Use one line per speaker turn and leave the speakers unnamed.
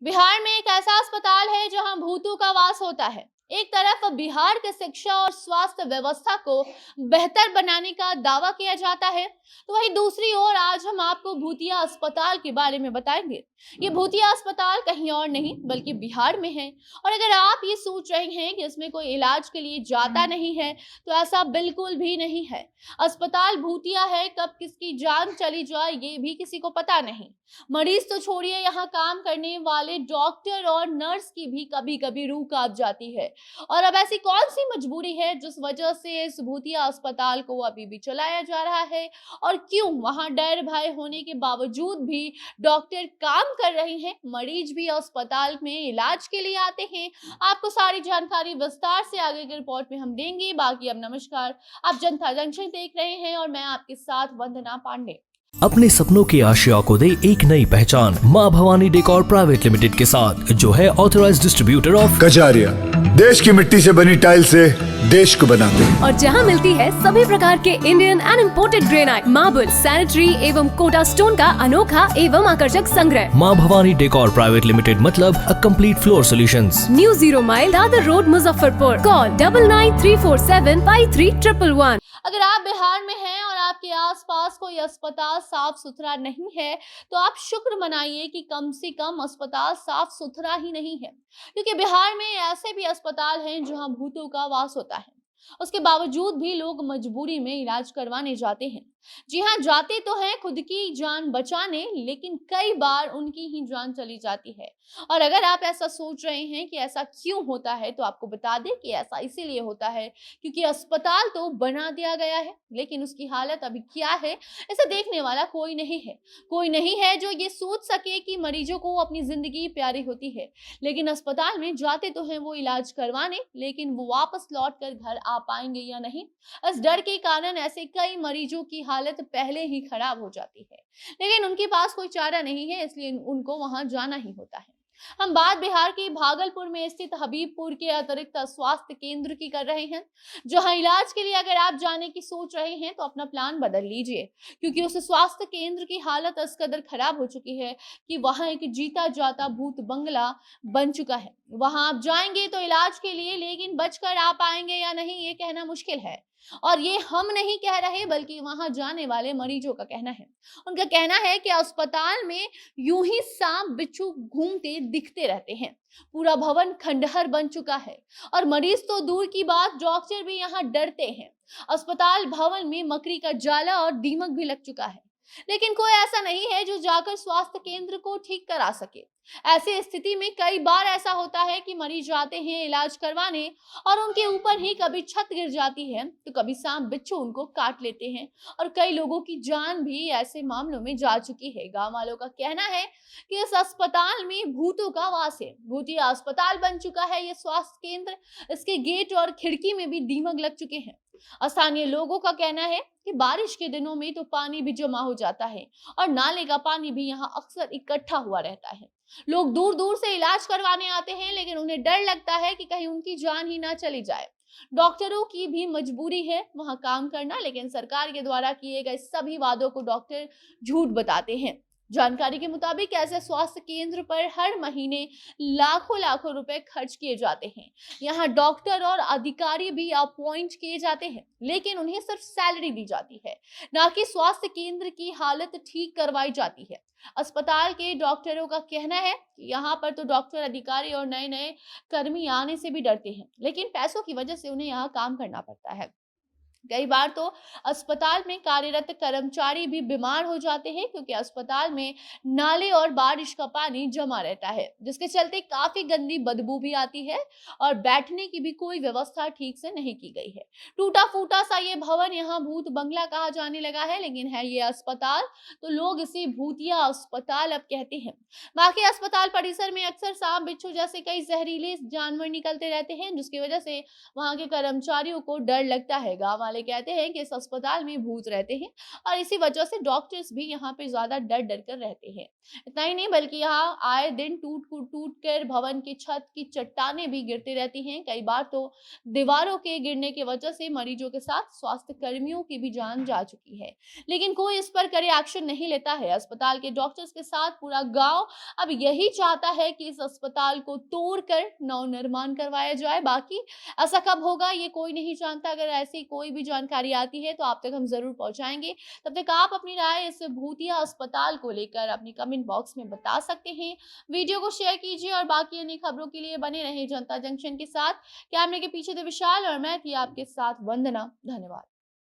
बिहार में एक ऐसा अस्पताल है जहां भूतों का वास होता है। एक तरफ बिहार के शिक्षा और स्वास्थ्य व्यवस्था को बेहतर बनाने का दावा किया जाता है, तो वहीं दूसरी ओर आज हम आपको भूतिया अस्पताल के बारे में बताएंगे। ये भूतिया अस्पताल कहीं और नहीं बल्कि बिहार में है। और अगर आप ये सोच रहे हैं कि इसमें कोई इलाज के लिए जाता नहीं है, तो ऐसा बिल्कुल भी नहीं है। अस्पताल भूतिया है, कब किसकी जान चली जाए ये भी किसी को पता नहीं। मरीज तो छोड़िए, यहाँ काम करने वाले डॉक्टर और नर्स की भी कभी कभी रूह कांप जाती है। और अब ऐसी कौन सी मजबूरी है जिस वजह से इस भूतिया अस्पताल को अभी भी चलाया जा रहा है, और क्यों वहां डर भय होने के बावजूद भी डॉक्टर काम कर रहे हैं, मरीज भी अस्पताल में इलाज के लिए आते हैं। आपको सारी जानकारी विस्तार से आगे के रिपोर्ट में हम देंगे। बाकी अब नमस्कार, आप जनता जंक्शन देख रहे हैं और मैं आपके साथ वंदना पांडे।
अपने सपनों की आशिया को दे एक नई पहचान माँ भवानी डेकोर प्राइवेट लिमिटेड के साथ, जो है ऑथराइज्ड डिस्ट्रीब्यूटर ऑफ
कजारिया। देश की मिट्टी से बनी टाइल से देश को बनाते हैं।
और जहां मिलती है सभी प्रकार के Indian and imported granite, marble, sanitary एवं कोटा स्टोन का अनोखा एवं आकर्षक संग्रह।
माँ भवानी डेकोर प्राइवेट लिमिटेड मतलब a complete floor solutions.
New 0 mile Dadar road, Muzaffarpur. Call 9934753111।
अगर आप बिहार में हैं और आपके आसपास कोई अस्पताल साफ सुथरा नहीं है, तो आप शुक्र मनाइए कि कम से कम अस्पताल साफ सुथरा ही नहीं है, क्योंकि बिहार में ऐसे भी अस्पताल हैं जहां भूतों का वास होता है। उसके बावजूद भी लोग मजबूरी में इलाज करवाने जाते हैं। जी हाँ, जाते तो हैं खुद की जान बचाने, लेकिन कई बार उनकी ही जान चली जाती है। और अगर आप ऐसा सोच रहे हैं कि ऐसा क्यों होता है, तो आपको बता दें कि ऐसा इसीलिए होता है क्योंकि अस्पताल तो बना दिया गया है, लेकिन उसकी हालत अभी क्या है, इसे देखने वाला कोई नहीं है। कोई नहीं है जो ये सोच सके कि मरीजों को अपनी जिंदगी प्यारी होती है। लेकिन अस्पताल में जाते तो हैं वो इलाज करवाने, लेकिन वो वापस लौट कर घर आ पाएंगे या नहीं, इस डर के कारण ऐसे कई मरीजों की हालत पहले ही खराब हो जाती है। लेकिन उनके पास कोई चारा नहीं है, इसलिए उनको वहां जाना ही होता है। हम बात बिहार के भागलपुर में स्थित हबीबपुर के अतिरिक्त स्वास्थ्य केंद्र की कर रहे हैं, जहां इलाज के लिए अगर आप जाने की सोच रहे हैं तो अपना प्लान बदल लीजिए, क्योंकि उस स्वास्थ्य केंद्र की हालत इस कदर खराब हो चुकी है कि वहां एक जीता जाता भूत बंगला बन चुका है। वहां आप जाएंगे तो इलाज के लिए, लेकिन बचकर आ पाएंगे या नहीं ये कहना मुश्किल है। और ये हम नहीं कह रहे बल्कि वहां जाने वाले मरीजों का कहना है। उनका कहना है कि अस्पताल में यूं ही सांप बिच्छू घूमते दिखते रहते हैं। पूरा भवन खंडहर बन चुका है और मरीज तो दूर की बात, डॉक्टर भी यहाँ डरते हैं। अस्पताल भवन में मकड़ी का जाला और दीमक भी लग चुका है, लेकिन कोई ऐसा नहीं है जो जाकर स्वास्थ्य केंद्र को ठीक करा सके। ऐसी स्थिति में कई बार ऐसा होता है कि मरीज जाते हैं इलाज करवाने और उनके ऊपर ही कभी छत गिर जाती है, तो कभी सांप बिच्छू उनको काट लेते हैं और कई लोगों की जान भी ऐसे मामलों में जा चुकी है। गांव वालों का कहना है कि इस अस्पताल में भूतों का वास है। भूतिया अस्पताल बन चुका है ये स्वास्थ्य केंद्र। इसके गेट और खिड़की में भी दीमक लग चुके हैं। स्थानीय लोगों का कहना है कि बारिश के दिनों में तो पानी भी जमा हो जाता है और नाले का पानी भी यहाँ अक्सर इकट्ठा हुआ रहता है। लोग दूर दूर से इलाज करवाने आते हैं, लेकिन उन्हें डर लगता है कि कहीं उनकी जान ही ना चली जाए। डॉक्टरों की भी मजबूरी है वहां काम करना, लेकिन सरकार के द्वारा किए गए सभी वादों को डॉक्टर झूठ बताते हैं। जानकारी के मुताबिक ऐसे स्वास्थ्य केंद्र पर हर महीने लाखों लाखों रुपए खर्च किए जाते हैं। यहाँ डॉक्टर और अधिकारी भी अपॉइंट किए जाते हैं, लेकिन उन्हें सिर्फ सैलरी दी जाती है, ना कि स्वास्थ्य केंद्र की हालत ठीक करवाई जाती है। अस्पताल के डॉक्टरों का कहना है कि यहाँ पर तो डॉक्टर, अधिकारी और नए नए कर्मी आने से भी डरते हैं, लेकिन पैसों की वजह से उन्हें यहाँ काम करना पड़ता है। कई बार तो अस्पताल में कार्यरत कर्मचारी भी बीमार हो जाते हैं, क्योंकि अस्पताल में नाले और बारिश का पानी जमा रहता है, जिसके चलते काफी गंदी बदबू भी आती है और बैठने की भी कोई व्यवस्था ठीक से नहीं की गई है। टूटा फूटा सा ये भवन यहाँ भूत बंगला कहा जाने लगा है, लेकिन है ये अस्पताल, तो लोग इसे भूतिया अस्पताल अब कहते हैं। बाकी अस्पताल परिसर में अक्सर सांप बिच्छू जैसे कई जहरीले जानवर निकलते रहते हैं, जिसकी वजह से वहां के कर्मचारियों को डर लगता है। गाँव वाले कहते हैं कि इस अस्पताल में भूत रहते हैं और इसी वजह से डॉक्टर्स भी यहाँ पे ज्यादा डर डर कर रहते हैं। इतना ही नहीं बल्कि यहाँ आए दिन टूट कर भवन की छत की चट्टानें भी गिरती रहती हैं। कई बार तो दीवारों के गिरने की वजह से मरीजों के साथ स्वास्थ्य कर्मियों की भी जान जा चुकी है, लेकिन कोई इस पर कड़े एक्शन नहीं लेता है। अस्पताल के डॉक्टर्स के साथ पूरा गांव अब यही चाहता है कि इस अस्पताल को तोड़कर नवनिर्माण करवाया जाए। बाकी ऐसा कब होगा ये कोई नहीं जानता। अगर ऐसी कोई भी जानकारी आती है तो आप तक हम जरूर पहुंचाएंगे। तब तक आप अपनी राय इस भूतिया अस्पताल को लेकर अपनी कमेंट बॉक्स में बता सकते हैं। वीडियो को शेयर कीजिए और बाकी अन्य खबरों के लिए बने रहे जनता जंक्शन के साथ। कैमरे के पीछे थे विशाल और मैं थी आपके साथ वंदना। धन्यवाद।